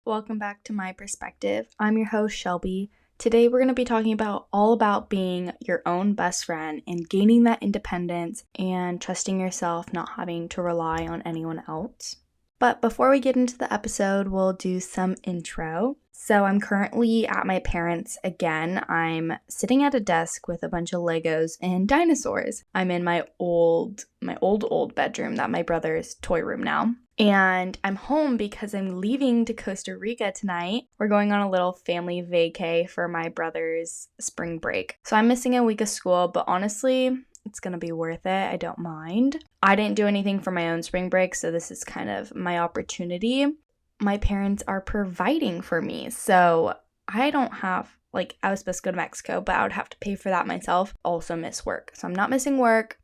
Welcome back to My Perspective. I'm your host, Shelby. Today we're going to be talking all about being your own best friend and gaining that independence and trusting yourself, not having to rely on anyone else. But before we get into the episode, we'll do some intro. So I'm currently at my parents' again. I'm sitting at a desk with a bunch of Legos and dinosaurs. I'm in my old bedroom that my brother's toy room now. And I'm home because I'm leaving to Costa Rica tonight. We're going on a little family vacay for my brother's spring break. So I'm missing a week of school, but honestly, it's gonna be worth it. I don't mind. I didn't do anything for my own spring break, so this is kind of my opportunity. My parents are providing for me, so I don't have, I was supposed to go to Mexico, but I would have to pay for that myself. Also miss work. So I'm not missing work,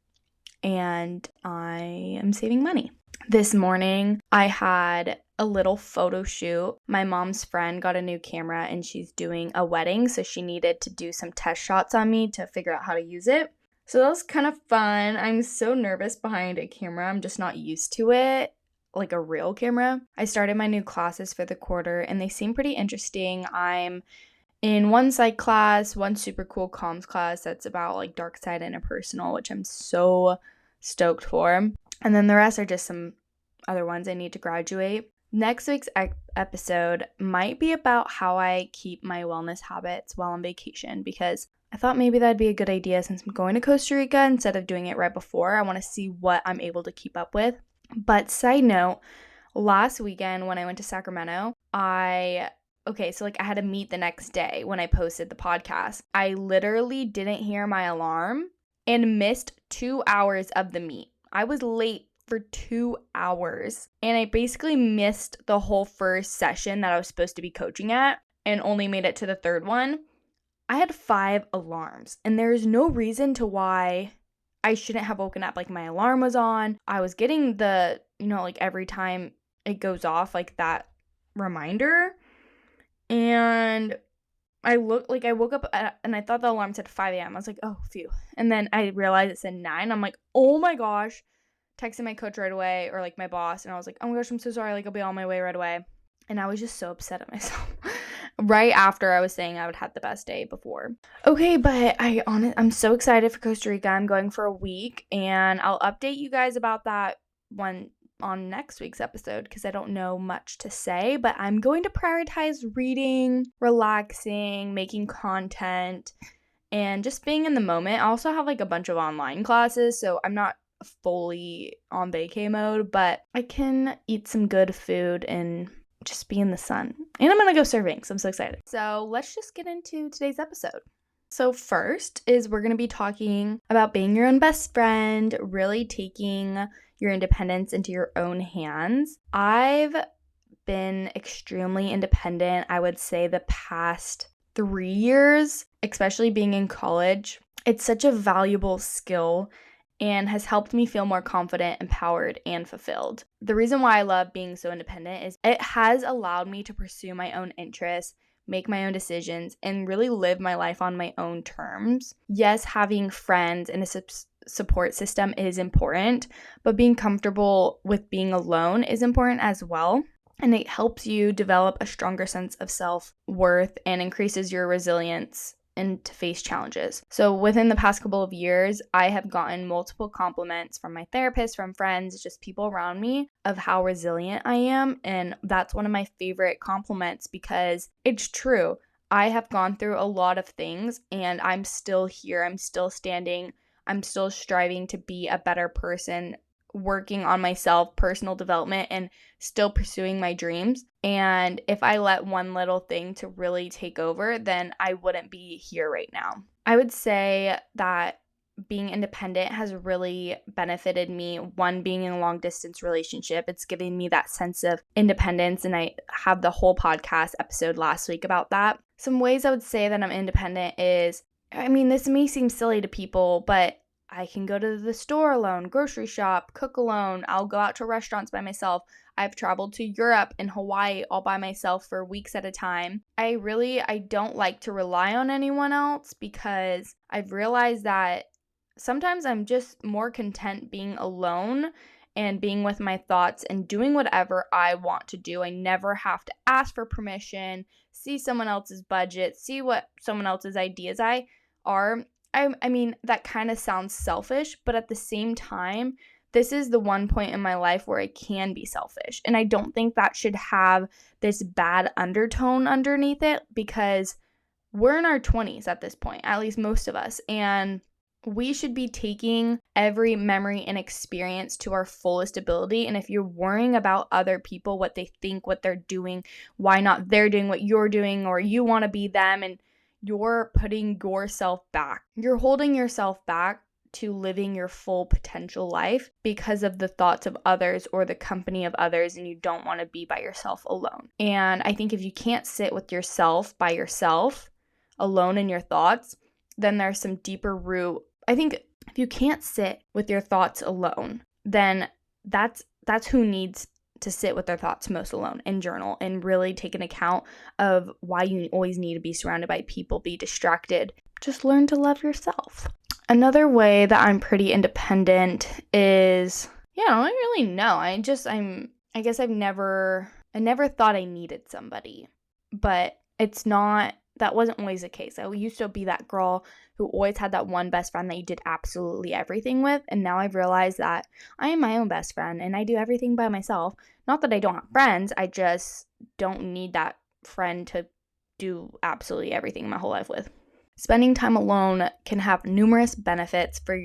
and I am saving money. This morning, I had a little photo shoot. My mom's friend got a new camera and she's doing a wedding, so she needed to do some test shots on me to figure out how to use it. So that was kind of fun. I'm so nervous behind a camera. I'm just not used to it, like a real camera. I started my new classes for the quarter and they seem pretty interesting. I'm in one psych class, one super cool comms class that's about dark side interpersonal, which I'm so stoked for. And then the rest are just some other ones I need to graduate. Next week's episode might be about how I keep my wellness habits while on vacation, because I thought maybe that'd be a good idea since I'm going to Costa Rica instead of doing it right before. I want to see what I'm able to keep up with. But side note, last weekend when I went to Sacramento, I had to meet the next day when I posted the podcast. I literally didn't hear my alarm and missed 2 hours of the meet. I was late for 2 hours and I basically missed the whole first session that I was supposed to be coaching at and only made it to the third one. I had 5 alarms and there's no reason to why I shouldn't have woken up. My alarm was on. I was getting the, every time it goes off, that reminder. And I woke up and I thought the alarm said 5 a.m. I was like, oh, phew. And then I realized it said 9. I'm like, oh my gosh. Texted my coach right away, or my boss, and I was like, oh my gosh, I'm so sorry. I'll be on my way right away. And I was just so upset at myself right after I was saying I would have the best day before. Okay, but I'm so excited for Costa Rica. I'm going for a week, and I'll update you guys about that one on next week's episode because I don't know much to say, but I'm going to prioritize reading, relaxing, making content, and just being in the moment. I also have a bunch of online classes, so I'm not fully on vacay mode, but I can eat some good food and just be in the sun. And I'm gonna go surfing, so I'm so excited. So let's just get into today's episode. So first is we're gonna be talking about being your own best friend, really taking your independence into your own hands. I've been extremely independent, I would say the past 3 years, especially being in college. It's such a valuable skill and has helped me feel more confident, empowered, and fulfilled. The reason why I love being so independent is it has allowed me to pursue my own interests, make my own decisions, and really live my life on my own terms. Yes, having friends and a support system is important, but being comfortable with being alone is important as well. And it helps you develop a stronger sense of self-worth and increases your resilience and to face challenges. So within the past couple of years, I have gotten multiple compliments from my therapist, from friends, just people around me of how resilient I am. And that's one of my favorite compliments because it's true. I have gone through a lot of things and I'm still here. I'm still standing. I'm still striving to be a better person, working on myself, personal development, and still pursuing my dreams. And if I let one little thing to really take over, then I wouldn't be here right now. I would say that being independent has really benefited me. One, being in a long distance relationship, it's giving me that sense of independence. And I have the whole podcast episode last week about that. Some ways I would say that I'm independent is, this may seem silly to people, but I can go to the store alone, grocery shop, cook alone. I'll go out to restaurants by myself. I've traveled to Europe and Hawaii all by myself for weeks at a time. I don't like to rely on anyone else because I've realized that sometimes I'm just more content being alone and being with my thoughts and doing whatever I want to do. I never have to ask for permission, see someone else's budget, see what someone else's ideas are. I mean, that kind of sounds selfish, but at the same time, this is the one point in my life where I can be selfish. And I don't think that should have this bad undertone underneath it, because we're in our 20s at this point, at least most of us. And we should be taking every memory and experience to our fullest ability. And if you're worrying about other people, what they think, what they're doing, why not they're doing what you're doing, or you want to be them, and you're putting yourself back. You're holding yourself back to living your full potential life because of the thoughts of others or the company of others, and you don't want to be by yourself alone. And I think if you can't sit with yourself by yourself, alone in your thoughts, then there's some deeper root. I think if you can't sit with your thoughts alone, then that's who needs to sit with their thoughts most alone and journal and really take an account of why you always need to be surrounded by people, be distracted. Just learn to love yourself. Another way that I'm pretty independent is, I don't really know. I guess I never thought I needed somebody, but that wasn't always the case. I used to be that girl who always had that one best friend that you did absolutely everything with. And now I've realized that I am my own best friend and I do everything by myself. Not that I don't have friends. I just don't need that friend to do absolutely everything my whole life with. Spending time alone can have numerous benefits for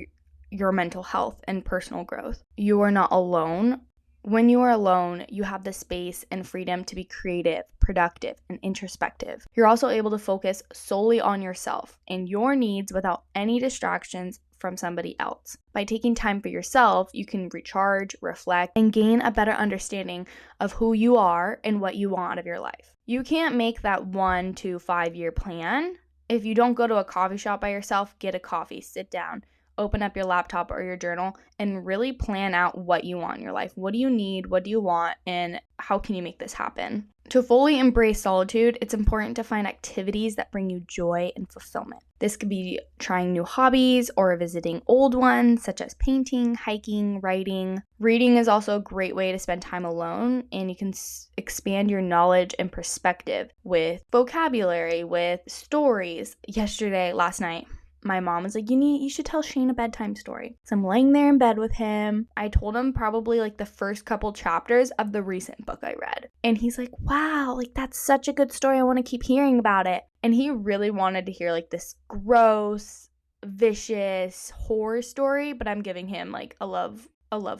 your mental health and personal growth. You are not alone. When you are alone, you have the space and freedom to be creative, productive, and introspective. You're also able to focus solely on yourself and your needs without any distractions from somebody else. By taking time for yourself, you can recharge, reflect, and gain a better understanding of who you are and what you want out of your life. You can't make that 1 to 5 year plan. If you don't go to a coffee shop by yourself, get a coffee, sit down, open up your laptop or your journal, and really plan out what you want in your life. What do you need? What do you want? And how can you make this happen? To fully embrace solitude, it's important to find activities that bring you joy and fulfillment. This could be trying new hobbies or visiting old ones, such as painting, hiking, writing. Reading is also a great way to spend time alone, and you can expand your knowledge and perspective with vocabulary, with stories. Last night, my mom was like, you should tell Shane a bedtime story. So I'm laying there in bed with him. I told him probably like the first couple chapters of the recent book I read. And he's like, wow, like that's such a good story. I want to keep hearing about it. And he really wanted to hear like this gross, vicious horror story, but I'm giving him like a love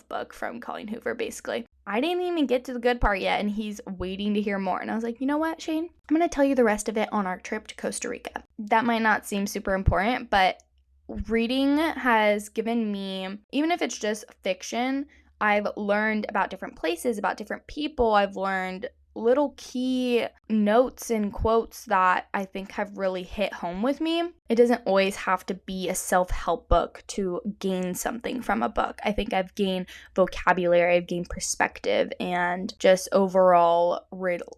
book from Colleen Hoover, basically. I didn't even get to the good part yet, and he's waiting to hear more. And I was like, you know what, Shane? I'm going to tell you the rest of it on our trip to Costa Rica. That might not seem super important, but reading has given me, even if it's just fiction, I've learned about different places, about different people. I've learned little key notes and quotes that I think have really hit home with me. It doesn't always have to be a self-help book to gain something from a book. I think I've gained vocabulary, I've gained perspective, and just overall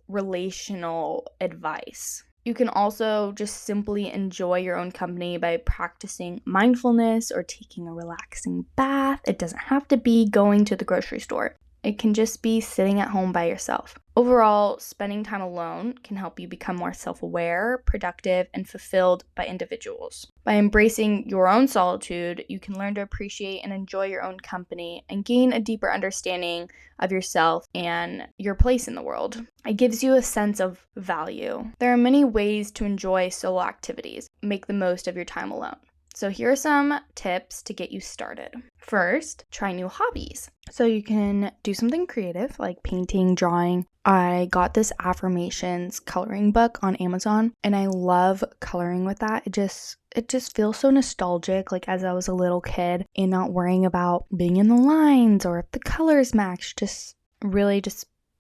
relational advice. You can also just simply enjoy your own company by practicing mindfulness or taking a relaxing bath. It doesn't have to be going to the grocery store. It can just be sitting at home by yourself. Overall, spending time alone can help you become more self-aware, productive, and fulfilled by individuals. By embracing your own solitude, you can learn to appreciate and enjoy your own company and gain a deeper understanding of yourself and your place in the world. It gives you a sense of value. There are many ways to enjoy solo activities. Make the most of your time alone. So here are some tips to get you started. First, try new hobbies. So you can do something creative like painting, drawing. I got this affirmations coloring book on Amazon, and I love coloring with that. It just feels so nostalgic, like as I was a little kid, and not worrying about being in the lines or if the colors match. Just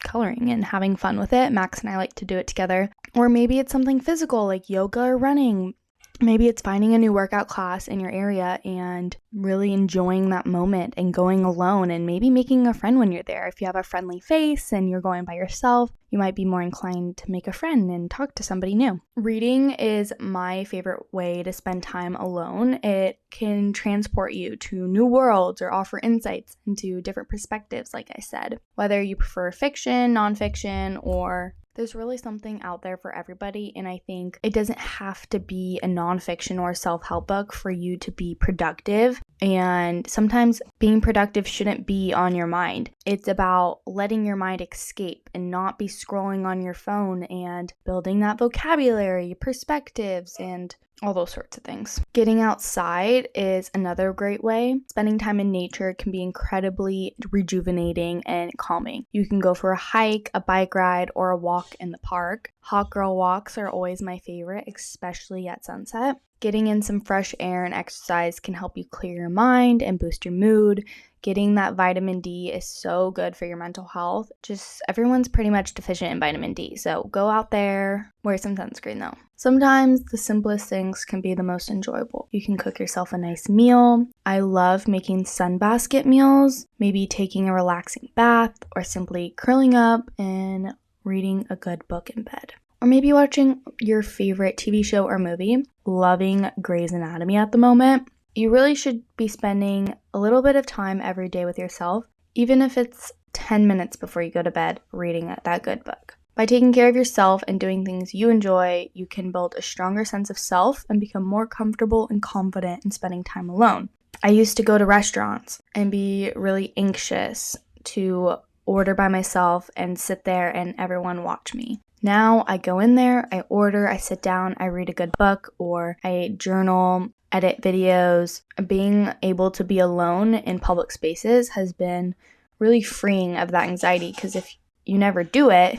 coloring and having fun with it. Max and I like to do it together. Or maybe it's something physical like yoga or running. Maybe it's finding a new workout class in your area and really enjoying that moment and going alone and maybe making a friend when you're there. If you have a friendly face and you're going by yourself, you might be more inclined to make a friend and talk to somebody new. Reading is my favorite way to spend time alone. It can transport you to new worlds or offer insights into different perspectives, like I said. Whether you prefer fiction, nonfiction, or there's really something out there for everybody, and I think it doesn't have to be a nonfiction or self-help book for you to be productive, and sometimes being productive shouldn't be on your mind. It's about letting your mind escape and not be scrolling on your phone and building that vocabulary, perspectives, and all those sorts of things. Getting outside is another great way. Spending time in nature can be incredibly rejuvenating and calming. You can go for a hike, a bike ride, or a walk in the park. Hot girl walks are always my favorite, especially at sunset. Getting in some fresh air and exercise can help you clear your mind and boost your mood. Getting that vitamin D is so good for your mental health. Just everyone's pretty much deficient in vitamin D, so go out there, wear some sunscreen though. Sometimes the simplest things can be the most enjoyable. You can cook yourself a nice meal. I love making sunbasket meals, maybe taking a relaxing bath, or simply curling up and reading a good book in bed. Or maybe watching your favorite TV show or movie. Loving Grey's Anatomy at the moment. You really should be spending a little bit of time every day with yourself, even if it's 10 minutes before you go to bed reading that good book. By taking care of yourself and doing things you enjoy, you can build a stronger sense of self and become more comfortable and confident in spending time alone. I used to go to restaurants and be really anxious to order by myself and sit there and everyone watch me. Now I go in there, I order, I sit down, I read a good book, or I journal, edit videos. Being able to be alone in public spaces has been really freeing of that anxiety, because if you never do it,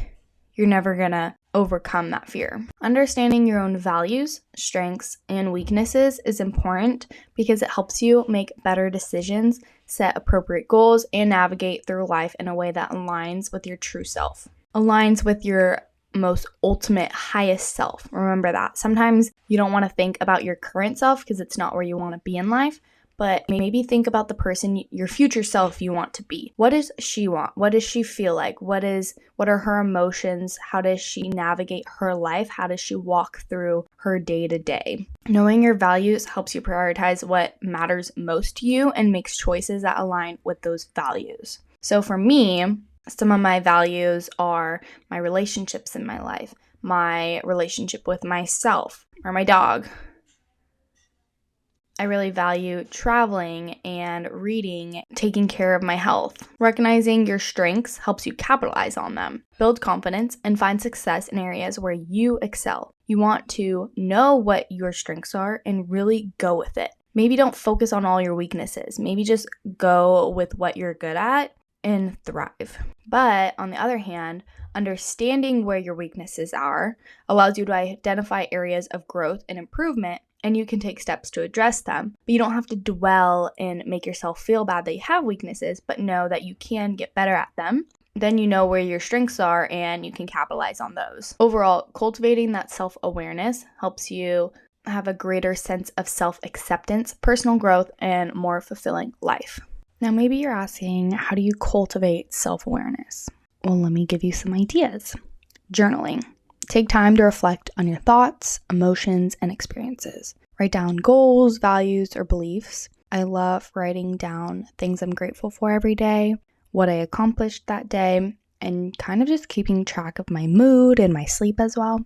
you're never gonna overcome that fear. Understanding your own values, strengths, and weaknesses is important because it helps you make better decisions, set appropriate goals, and navigate through life in a way that aligns with your true self, aligns with your most ultimate, highest self. Remember that. Sometimes you don't want to think about your current self because it's not where you want to be in life, but maybe think about the person, your future self you want to be. What does she want? What does she feel like? What are her emotions? How does she navigate her life? How does she walk through her day-to-day? Knowing your values helps you prioritize what matters most to you and makes choices that align with those values. So for me, some of my values are my relationships in my life, my relationship with myself or my dog. I really value traveling and reading, taking care of my health. Recognizing your strengths helps you capitalize on them, build confidence, and find success in areas where you excel. You want to know what your strengths are and really go with it. Maybe don't focus on all your weaknesses. Maybe just go with what you're good at and thrive. But on the other hand, understanding where your weaknesses are allows you to identify areas of growth and improvement, and you can take steps to address them. But you don't have to dwell and make yourself feel bad that you have weaknesses, but know that you can get better at them. Then you know where your strengths are and you can capitalize on those. Overall, cultivating that self-awareness helps you have a greater sense of self-acceptance, personal growth, and more fulfilling life. Now, maybe you're asking, how do you cultivate self-awareness? Well, let me give you some ideas. Journaling. Take time to reflect on your thoughts, emotions, and experiences. Write down goals, values, or beliefs. I love writing down things I'm grateful for every day, what I accomplished that day, and kind of just keeping track of my mood and my sleep as well.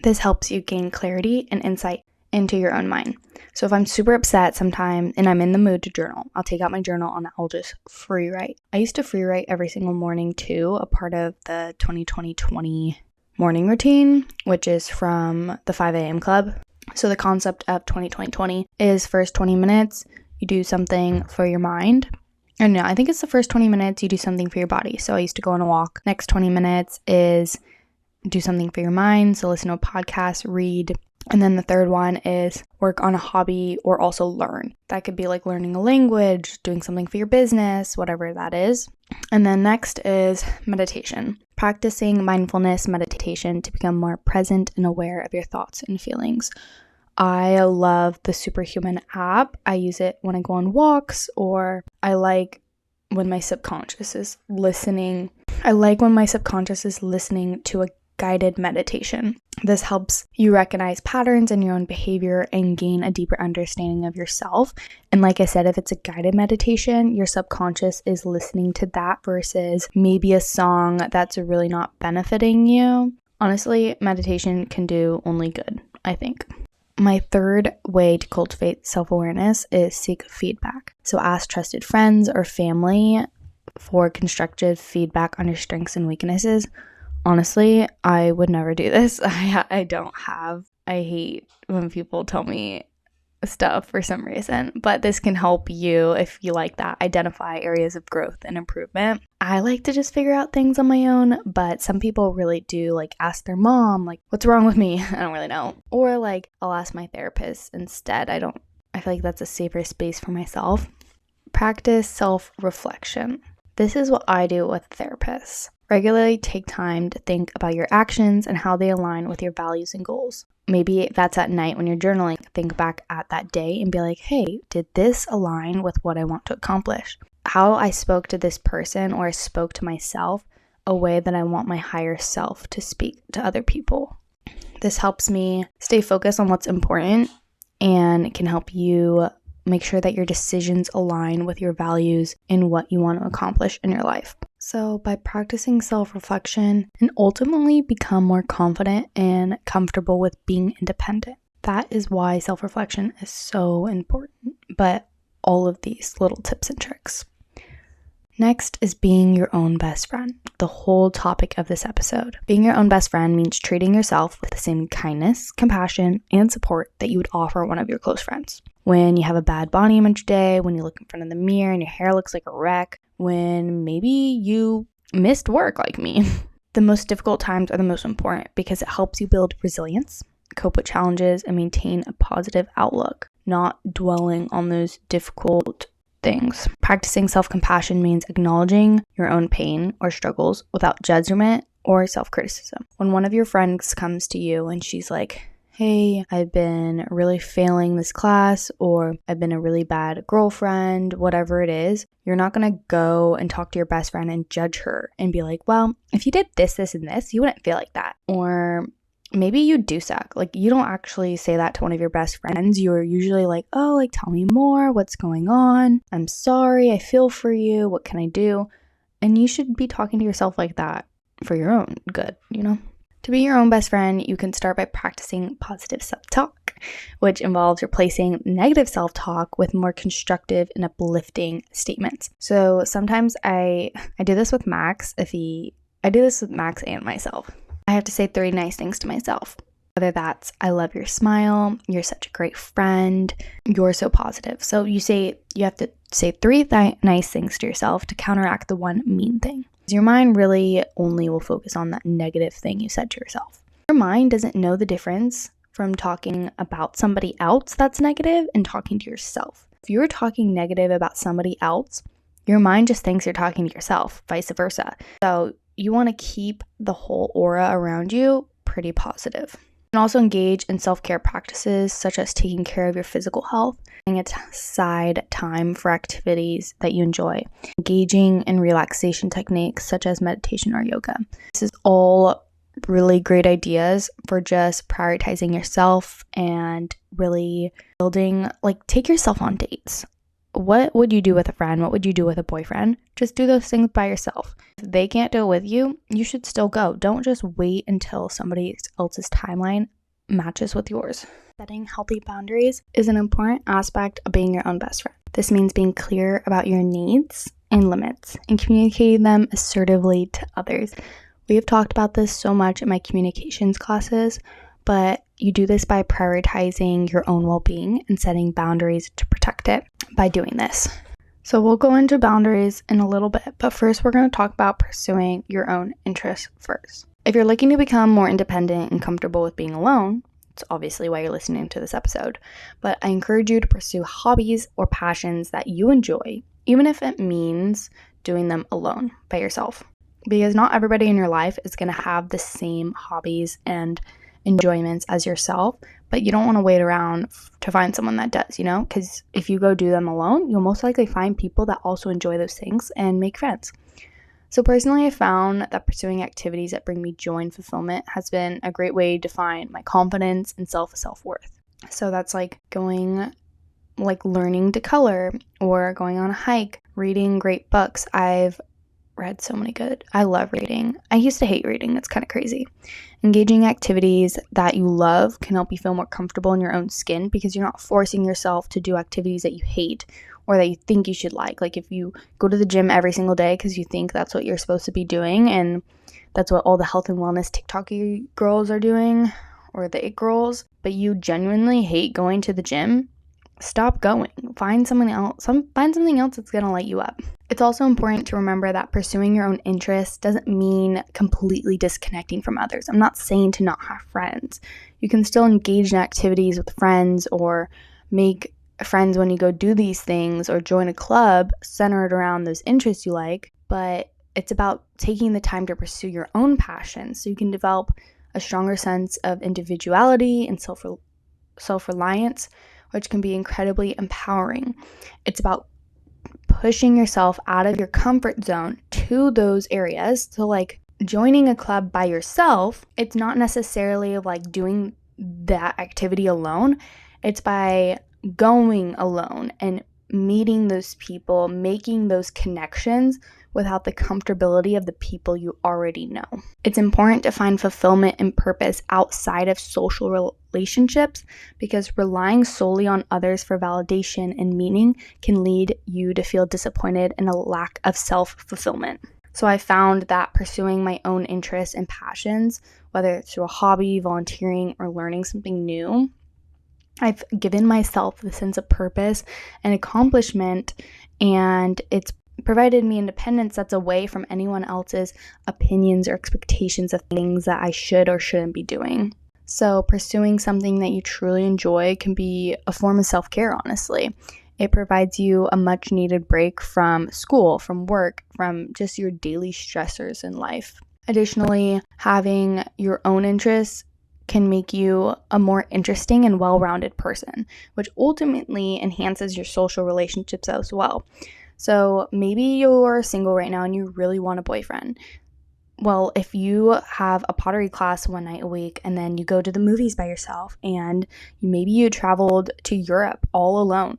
This helps you gain clarity and insight into your own mind. So if I'm super upset sometime and I'm in the mood to journal, I'll take out my journal and I'll just free write. I used to free write every single morning too, a part of the 20-20-20 morning routine, which is from the 5 a.m. club. So the concept of 20-20-20 is first 20 minutes, you do something for your mind. And no, I think it's the first 20 minutes you do something for your body. So I used to go on a walk. Next 20 minutes is do something for your mind. So listen to a podcast, read. And then the third one is work on a hobby or also learn. That could be like learning a language, doing something for your business, whatever that is. And then next is meditation. Practicing mindfulness meditation to become more present and aware of your thoughts and feelings. I love the Superhuman app. I use it when I go on walks, or I like when my subconscious is listening. To a guided meditation. This helps you recognize patterns in your own behavior and gain a deeper understanding of yourself. And like I said, if it's a guided meditation, your subconscious is listening to that versus maybe a song that's really not benefiting you. Honestly, meditation can do only good, I think. My third way to cultivate self-awareness is seek feedback. So ask trusted friends or family for constructive feedback on your strengths and weaknesses. Honestly, I would never do this. I hate when people tell me stuff for some reason, but this can help you, if you like that, identify areas of growth and improvement. I like to just figure out things on my own, but some people really do like ask their mom, like, what's wrong with me? I don't really know. Or like, I'll ask my therapist instead. I feel like that's a safer space for myself. Practice self-reflection. This is what I do with therapists. Regularly take time to think about your actions and how they align with your values and goals. Maybe that's at night when you're journaling. Think back at that day and be like, hey, did this align with what I want to accomplish? How I spoke to this person or I spoke to myself, a way that I want my higher self to speak to other people. This helps me stay focused on what's important and can help you make sure that your decisions align with your values and what you want to accomplish in your life. So by practicing self-reflection and ultimately become more confident and comfortable with being independent. That is why self-reflection is so important, but all of these little tips and tricks. Next is being your own best friend, the whole topic of this episode. Being your own best friend means treating yourself with the same kindness, compassion, and support that you would offer one of your close friends. When you have a bad body image day, when you look in front of the mirror and your hair looks like a wreck, when maybe you missed work like me. The most difficult times are the most important because it helps you build resilience, cope with challenges, and maintain a positive outlook, not dwelling on those difficult things. Practicing self-compassion means acknowledging your own pain or struggles without judgment or self-criticism. When one of your friends comes to you and she's like, hey, I've been really failing this class, or I've been a really bad girlfriend, whatever it is, you're not going to go and talk to your best friend and judge her and be like, well, if you did this, this, and this, you wouldn't feel like that. Or maybe you do suck. Like, you don't actually say that to one of your best friends. You're usually like, oh, like, tell me more. What's going on? I'm sorry. I feel for you. What can I do? And you should be talking to yourself like that for your own good, you know? To be your own best friend, you can start by practicing positive self-talk, which involves replacing negative self-talk with more constructive and uplifting statements. So sometimes I do this with Max. I do this with Max and myself. I have to say 3 nice things to myself. Whether that's, I love your smile, you're such a great friend, you're so positive. So you have to say 3 nice things to yourself to counteract the one mean thing. Your mind really only will focus on that negative thing you said to yourself. Your mind doesn't know the difference from talking about somebody else that's negative and talking to yourself. If you're talking negative about somebody else, your mind just thinks you're talking to yourself, vice versa. So you want to keep the whole aura around you pretty positive. You can also engage in self-care practices such as taking care of your physical health, setting aside time for activities that you enjoy, engaging in relaxation techniques such as meditation or yoga. This is all really great ideas for just prioritizing yourself and really building, like, take yourself on dates. What would you do with a friend? What would you do with a boyfriend? Just do those things by yourself. If they can't do it with you, you should still go. Don't just wait until somebody else's timeline matches with yours. Setting healthy boundaries is an important aspect of being your own best friend. This means being clear about your needs and limits and communicating them assertively to others. We have talked about this so much in my communications classes, but you do this by prioritizing your own well-being and setting boundaries to protect it by doing this. So we'll go into boundaries in a little bit, but first we're going to talk about pursuing your own interests first. If you're looking to become more independent and comfortable with being alone, it's obviously why you're listening to this episode, but I encourage you to pursue hobbies or passions that you enjoy, even if it means doing them alone by yourself. Because not everybody in your life is going to have the same hobbies and enjoyments as yourself, but you don't want to wait around to find someone that does, because if you go do them alone, you'll most likely find people that also enjoy those things and make friends. So personally, I found that pursuing activities that bring me joy and fulfillment has been a great way to find my confidence and self-worth. So that's learning to color or going on a hike, reading great books. I've read so many good. I love reading. I used to hate reading. It's kind of crazy. Engaging activities that you love can help you feel more comfortable in your own skin because you're not forcing yourself to do activities that you hate or that you think you should like. Like if you go to the gym every single day because you think that's what you're supposed to be doing and that's what all the health and wellness TikTok girls are doing or the it girls, but you genuinely hate going to the gym, stop going. Find something else that's going to light you up. It's also important to remember that pursuing your own interests doesn't mean completely disconnecting from others. I'm not saying to not have friends. You can still engage in activities with friends or make friends when you go do these things or join a club centered around those interests you like, but it's about taking the time to pursue your own passions so you can develop a stronger sense of individuality and self-reliance, which can be incredibly empowering. It's about pushing yourself out of your comfort zone to those areas. So joining a club by yourself, it's not necessarily doing that activity alone. It's by going alone and meeting those people, making those connections without the comfortability of the people you already know. It's important to find fulfillment and purpose outside of social relationships because relying solely on others for validation and meaning can lead you to feel disappointed and a lack of self-fulfillment. So I found that pursuing my own interests and passions, whether it's through a hobby, volunteering, or learning something new, I've given myself the sense of purpose and accomplishment, and it's provided me independence that's away from anyone else's opinions or expectations of things that I should or shouldn't be doing. So pursuing something that you truly enjoy can be a form of self-care, honestly. It provides you a much needed break from school, from work, from just your daily stressors in life. Additionally, having your own interests can make you a more interesting and well-rounded person, which ultimately enhances your social relationships as well. So maybe you're single right now and you really want a boyfriend. Well, if you have a pottery class one night a week and then you go to the movies by yourself and maybe you traveled to Europe all alone,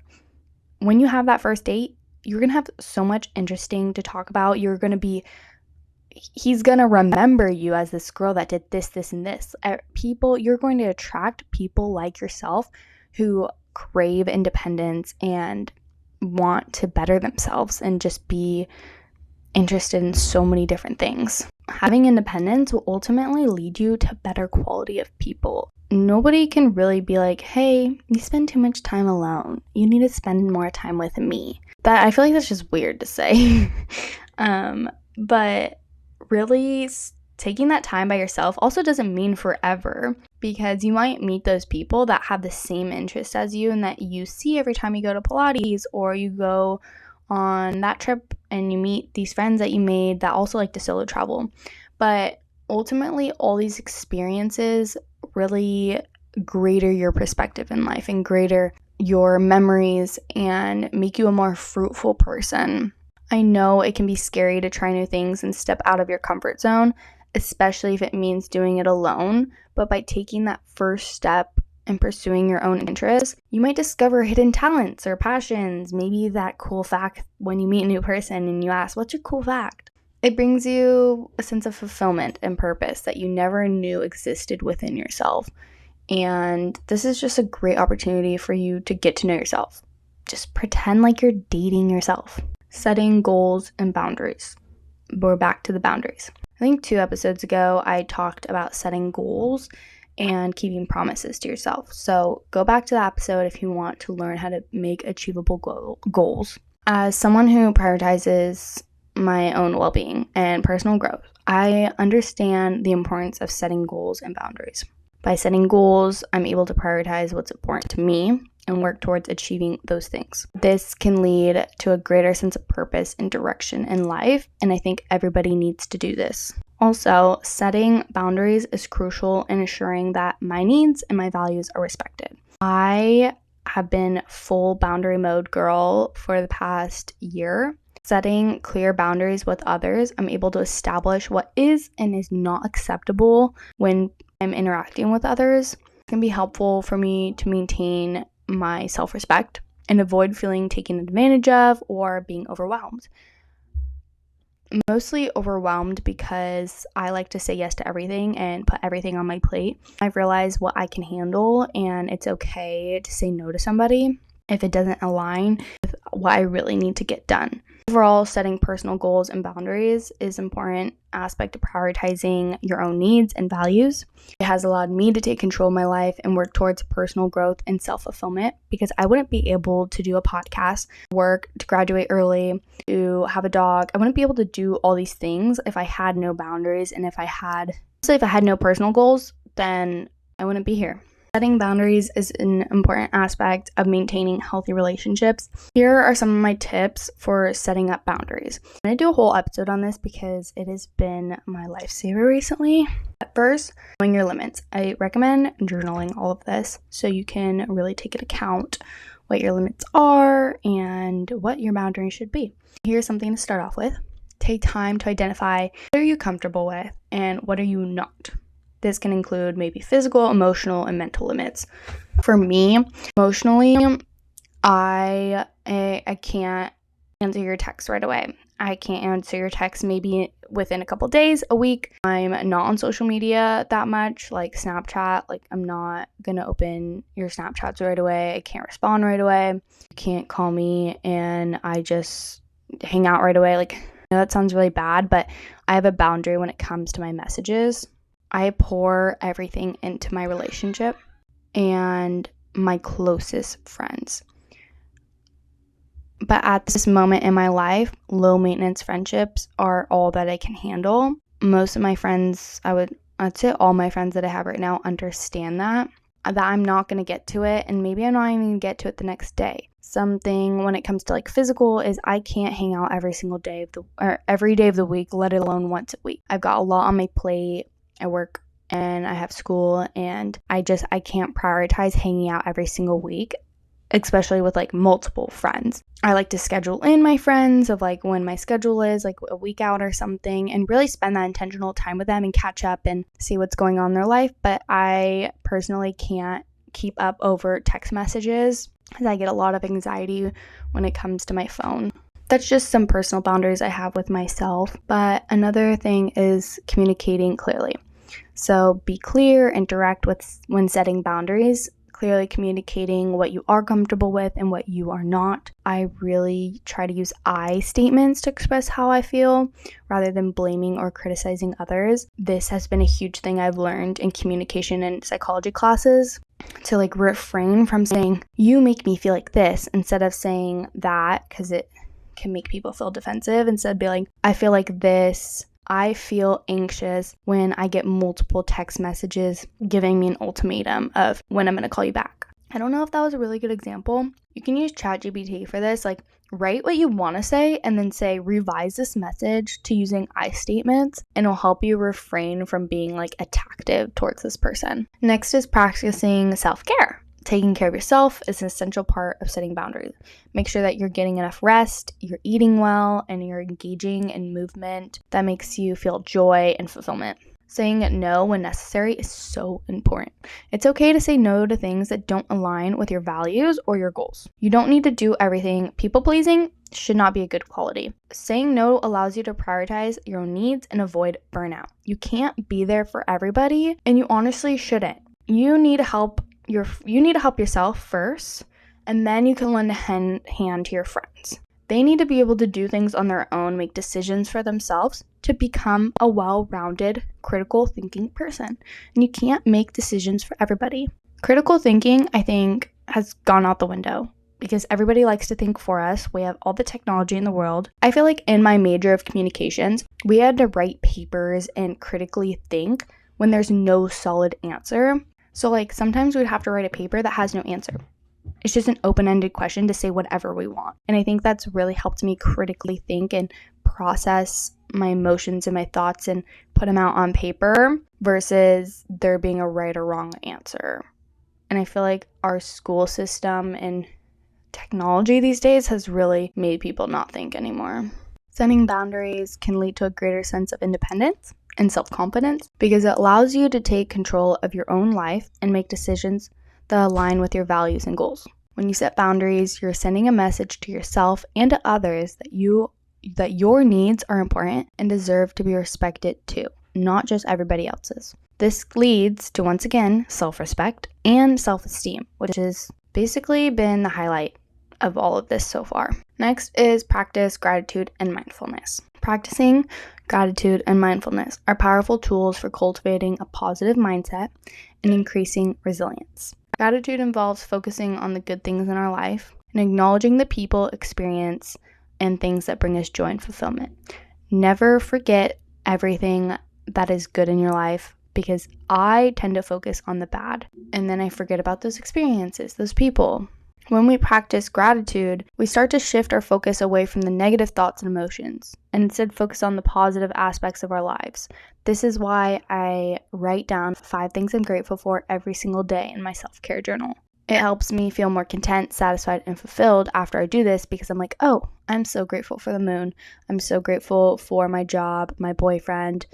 when you have that first date, you're going to have so much interesting to talk about. He's going to remember you as this girl that did this, this, and this. You're going to attract people like yourself who crave independence and want to better themselves and just be interested in so many different things. Having independence will ultimately lead you to better quality of people. Nobody can really be like, hey, you spend too much time alone. You need to spend more time with me. I feel like that's just weird to say. But really taking that time by yourself also doesn't mean forever, because you might meet those people that have the same interest as you and that you see every time you go to Pilates or you go on that trip and you meet these friends that you made that also like to solo travel. But ultimately, all these experiences really greater your perspective in life and greater your memories and make you a more fruitful person. I know it can be scary to try new things and step out of your comfort zone, especially if it means doing it alone. But by taking that first step and pursuing your own interests, you might discover hidden talents or passions. Maybe that cool fact when you meet a new person and you ask, what's your cool fact? It brings you a sense of fulfillment and purpose that you never knew existed within yourself. And this is just a great opportunity for you to get to know yourself. Just pretend like you're dating yourself. Setting goals and boundaries. We're back to the boundaries. I think 2 episodes ago, I talked about setting goals and keeping promises to yourself. So go back to the episode if you want to learn how to make achievable goals. As someone who prioritizes my own well-being and personal growth, I understand the importance of setting goals and boundaries. By setting goals, I'm able to prioritize what's important to me and work towards achieving those things. This can lead to a greater sense of purpose and direction in life, and I think everybody needs to do this. Also, setting boundaries is crucial in ensuring that my needs and my values are respected. I have been full boundary mode girl for the past year. Setting clear boundaries with others, I'm able to establish what is and is not acceptable when I'm interacting with others. It can be helpful for me to maintain my self-respect and avoid feeling taken advantage of or being overwhelmed. Mostly overwhelmed because I like to say yes to everything and put everything on my plate. I've realized what I can handle, and it's okay to say no to somebody if it doesn't align with what I really need to get done. Overall, setting personal goals and boundaries is an important aspect of prioritizing your own needs and values. It has allowed me to take control of my life and work towards personal growth and self-fulfillment, because I wouldn't be able to do a podcast, work, to graduate early, to have a dog. I wouldn't be able to do all these things if I had no boundaries, and if I had no personal goals, then I wouldn't be here. Setting boundaries is an important aspect of maintaining healthy relationships. Here are some of my tips for setting up boundaries. I'm going to do a whole episode on this because it has been my lifesaver recently. At first, knowing your limits. I recommend journaling all of this so you can really take into account what your limits are and what your boundaries should be. Here's something to start off with. Take time to identify what are you comfortable with and what are you not. This can include maybe physical, emotional, and mental limits. For me, emotionally, I can't answer your text right away. I can't answer your text maybe within a couple days, a week. I'm not on social media that much, like Snapchat. Like, I'm not gonna open your Snapchats right away. I can't respond right away. You can't call me and I just hang out right away. Like, I know that sounds really bad, but I have a boundary when it comes to my messages. I pour everything into my relationship and my closest friends. But at this moment in my life, low maintenance friendships are all that I can handle. Most of my friends, I'd say all my friends that I have right now understand that I'm not going to get to it, and maybe I'm not even going to get to it the next day. Something when it comes to like physical is I can't hang out every day of the week, let alone once a week. I've got a lot on my plate. I work and I have school, and I can't prioritize hanging out every single week, especially with like multiple friends. I like to schedule in my friends of like when my schedule is like a week out or something, and really spend that intentional time with them and catch up and see what's going on in their life. But I personally can't keep up over text messages because I get a lot of anxiety when it comes to my phone. That's just some personal boundaries I have with myself. But another thing is communicating clearly. So be clear and direct when setting boundaries, clearly communicating what you are comfortable with and what you are not. I really try to use I statements to express how I feel rather than blaming or criticizing others. This has been a huge thing I've learned in communication and psychology classes, to like refrain from saying, you make me feel like this, instead of saying that, because it can make people feel defensive. Instead, be like, I feel like this. I feel anxious when I get multiple text messages giving me an ultimatum of when I'm going to call you back. I don't know if that was a really good example. You can use ChatGPT for this. Like, write what you want to say and then say, revise this message to using I statements, and it'll help you refrain from being like attackive towards this person. Next is practicing self-care. Taking care of yourself is an essential part of setting boundaries. Make sure that you're getting enough rest, you're eating well, and you're engaging in movement that makes you feel joy and fulfillment. Saying no when necessary is so important. It's okay to say no to things that don't align with your values or your goals. You don't need to do everything. People-pleasing should not be a good quality. Saying no allows you to prioritize your own needs and avoid burnout. You can't be there for everybody, and you honestly shouldn't. You need to help yourself first, and then you can lend a hand to your friends. They need to be able to do things on their own, make decisions for themselves to become a well-rounded, critical thinking person. And you can't make decisions for everybody. Critical thinking, I think, has gone out the window because everybody likes to think for us. We have all the technology in the world. I feel like in my major of communications, we had to write papers and critically think when there's no solid answer. So like sometimes we'd have to write a paper that has no answer. It's just an open-ended question to say whatever we want. And I think that's really helped me critically think and process my emotions and my thoughts and put them out on paper versus there being a right or wrong answer. And I feel like our school system and technology these days has really made people not think anymore. Setting boundaries can lead to a greater sense of independence and self-confidence because it allows you to take control of your own life and make decisions that align with your values and goals. When you set boundaries, you're sending a message to yourself and to others that your needs are important and deserve to be respected too, not just everybody else's. This leads to, once again, self-respect and self-esteem, which has basically been the highlight of all of this so far. Next is practice gratitude and mindfulness. Practicing gratitude and mindfulness are powerful tools for cultivating a positive mindset and increasing resilience. Gratitude involves focusing on the good things in our life and acknowledging the people, experience, and things that bring us joy and fulfillment. Never forget everything that is good in your life, because I tend to focus on the bad and then I forget about those experiences, those people. When we practice gratitude, we start to shift our focus away from the negative thoughts and emotions and instead focus on the positive aspects of our lives. This is why I write down 5 things I'm grateful for every single day in my self-care journal. It helps me feel more content, satisfied, and fulfilled after I do this because I'm like, oh, I'm so grateful for the moon. I'm so grateful for my job, my boyfriend,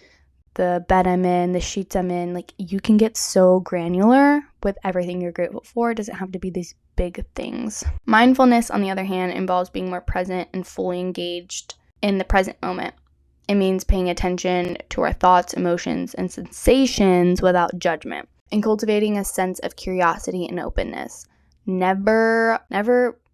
the bed I'm in, the sheets I'm in. Like, you can get so granular with everything you're grateful for. It doesn't have to be these big things. Mindfulness, on the other hand, involves being more present and fully engaged in the present moment. It means paying attention to our thoughts, emotions, and sensations without judgment, and cultivating a sense of curiosity and openness. Never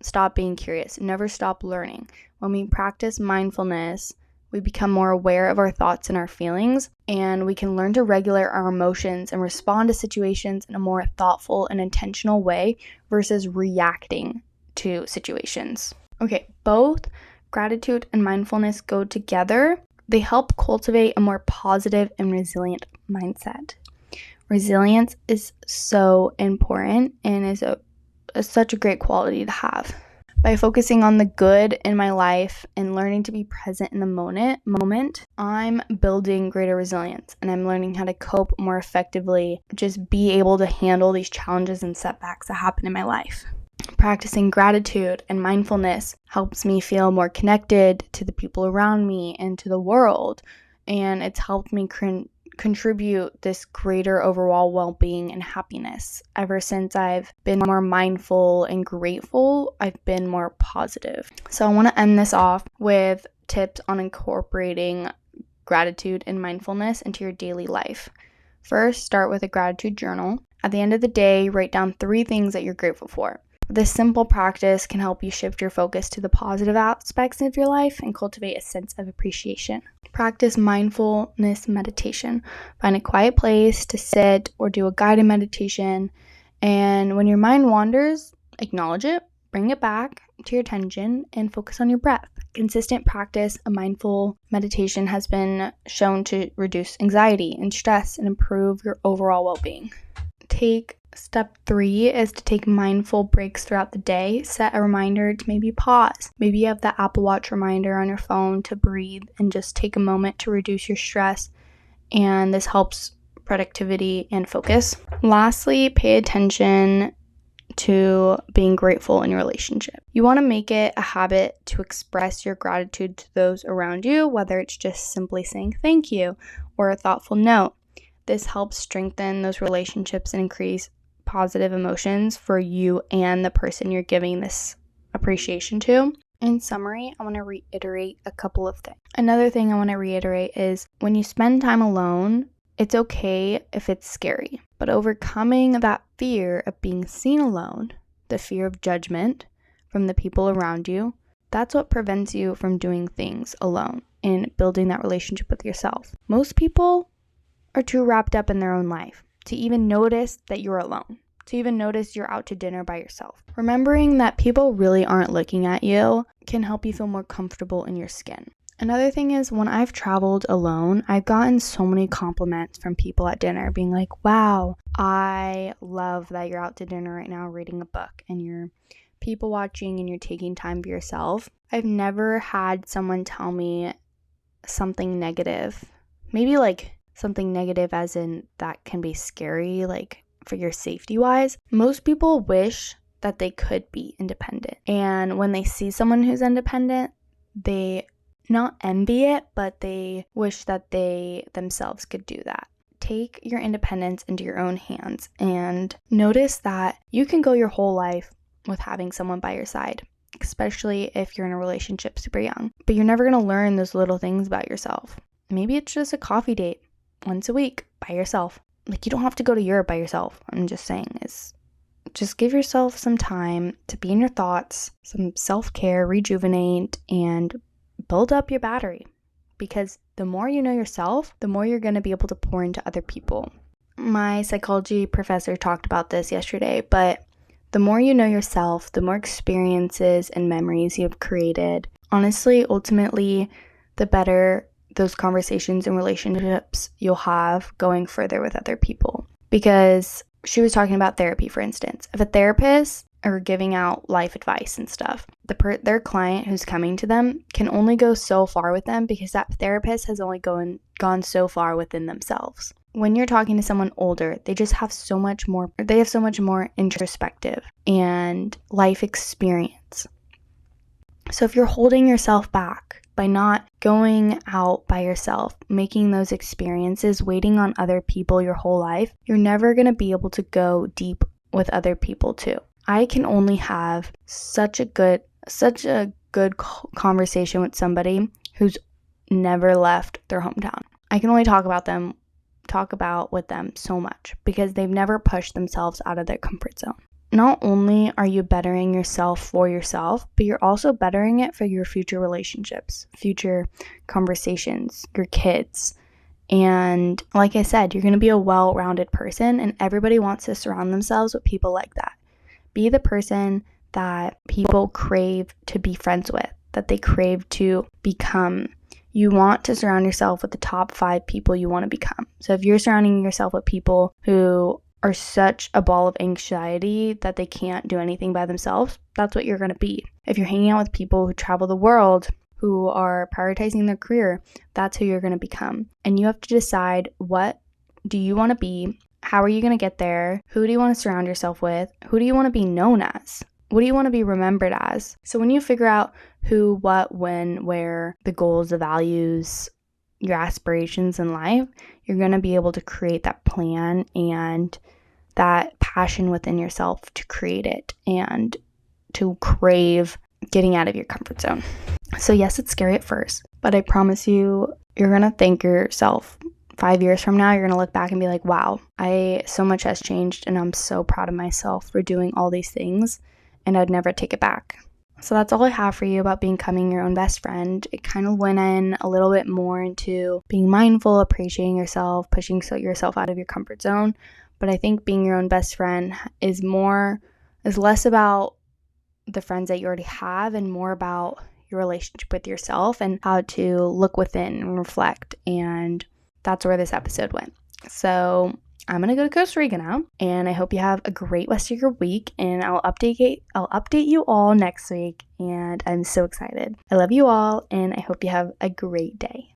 stop being curious. Never stop learning. When we practice mindfulness, we become more aware of our thoughts and our feelings, and we can learn to regulate our emotions and respond to situations in a more thoughtful and intentional way versus reacting to situations. Okay, both gratitude and mindfulness go together. They help cultivate a more positive and resilient mindset. Resilience is so important and is such a great quality to have. By focusing on the good in my life and learning to be present in the moment, I'm building greater resilience and I'm learning how to cope more effectively, just be able to handle these challenges and setbacks that happen in my life. Practicing gratitude and mindfulness helps me feel more connected to the people around me and to the world, and it's helped me contribute this greater overall well-being and happiness. Ever since I've been more mindful and grateful, I've been more positive. So I want to end this off with tips on incorporating gratitude and mindfulness into your daily life. First, start with a gratitude journal. At the end of the day, write down 3 things that you're grateful for. This simple practice can help you shift your focus to the positive aspects of your life and cultivate a sense of appreciation. Practice mindfulness meditation. Find a quiet place to sit or do a guided meditation. And when your mind wanders, acknowledge it, bring it back to your attention, and focus on your breath. Consistent practice of mindful meditation has been shown to reduce anxiety and stress and improve your overall well-being. Step 3 is to take mindful breaks throughout the day. Set a reminder to maybe pause. Maybe you have the Apple Watch reminder on your phone to breathe and just take a moment to reduce your stress. And this helps productivity and focus. Lastly, pay attention to being grateful in your relationship. You want to make it a habit to express your gratitude to those around you, whether it's just simply saying thank you or a thoughtful note. This helps strengthen those relationships and increase positive emotions for you and the person you're giving this appreciation to. In summary, I want to reiterate a couple of things. Another thing I want to reiterate is when you spend time alone, it's okay if it's scary, but overcoming that fear of being seen alone, the fear of judgment from the people around you, that's what prevents you from doing things alone and building that relationship with yourself. Most people are too wrapped up in their own life to even notice that you're alone, to even notice you're out to dinner by yourself. Remembering that people really aren't looking at you can help you feel more comfortable in your skin. Another thing is when I've traveled alone, I've gotten so many compliments from people at dinner being like, wow, I love that you're out to dinner right now reading a book and you're people watching and you're taking time for yourself. I've never had someone tell me something negative, maybe like something negative as in that can be scary, like for your safety wise, most people wish that they could be independent. And when they see someone who's independent, they not envy it, but they wish that they themselves could do that. Take your independence into your own hands and notice that you can go your whole life with having someone by your side, especially if you're in a relationship super young. But you're never going to learn those little things about yourself. Maybe it's just a coffee date once a week by yourself. Like, you don't have to go to Europe by yourself. I'm just saying, just give yourself some time to be in your thoughts, some self-care, rejuvenate, and build up your battery. Because the more you know yourself, the more you're going to be able to pour into other people. My psychology professor talked about this yesterday, but the more you know yourself, the more experiences and memories you've created. Honestly, ultimately, the better those conversations and relationships you'll have going further with other people. Because she was talking about therapy, for instance. If a therapist are giving out life advice and stuff, their client who's coming to them can only go so far with them because that therapist has only gone so far within themselves. When you're talking to someone older, they have so much more introspective and life experience. So if you're holding yourself back by not going out by yourself, making those experiences, waiting on other people your whole life, you're never going to be able to go deep with other people too. I can only have such a good conversation with somebody who's never left their hometown. I can only talk about with them so much because they've never pushed themselves out of their comfort zone. Not only are you bettering yourself for yourself, but you're also bettering it for your future relationships, future conversations, your kids. And like I said, you're going to be a well-rounded person, and everybody wants to surround themselves with people like that. Be the person that people crave to be friends with, that they crave to become. You want to surround yourself with the top 5 people you want to become. So if you're surrounding yourself with people who are such a ball of anxiety that they can't do anything by themselves, that's what you're going to be. If you're hanging out with people who travel the world, who are prioritizing their career, that's who you're going to become. And you have to decide, what do you want to be? How are you going to get there? Who do you want to surround yourself with? Who do you want to be known as? What do you want to be remembered as? So when you figure out who, what, when, where, the goals, the values, your aspirations in life, you're going to be able to create that plan and that passion within yourself to create it and to crave getting out of your comfort zone. So yes, it's scary at first, but I promise you, you're going to thank yourself. 5 years from now, you're going to look back and be like, wow, so much has changed, and I'm so proud of myself for doing all these things, and I'd never take it back. So that's all I have for you about becoming your own best friend. It kind of went in a little bit more into being mindful, appreciating yourself, pushing yourself out of your comfort zone. But I think being your own best friend is less about the friends that you already have and more about your relationship with yourself and how to look within and reflect. And that's where this episode went. So I'm going to go to Costa Rica now, and I hope you have a great rest of your week, and I'll update you all next week, and I'm so excited. I love you all, and I hope you have a great day.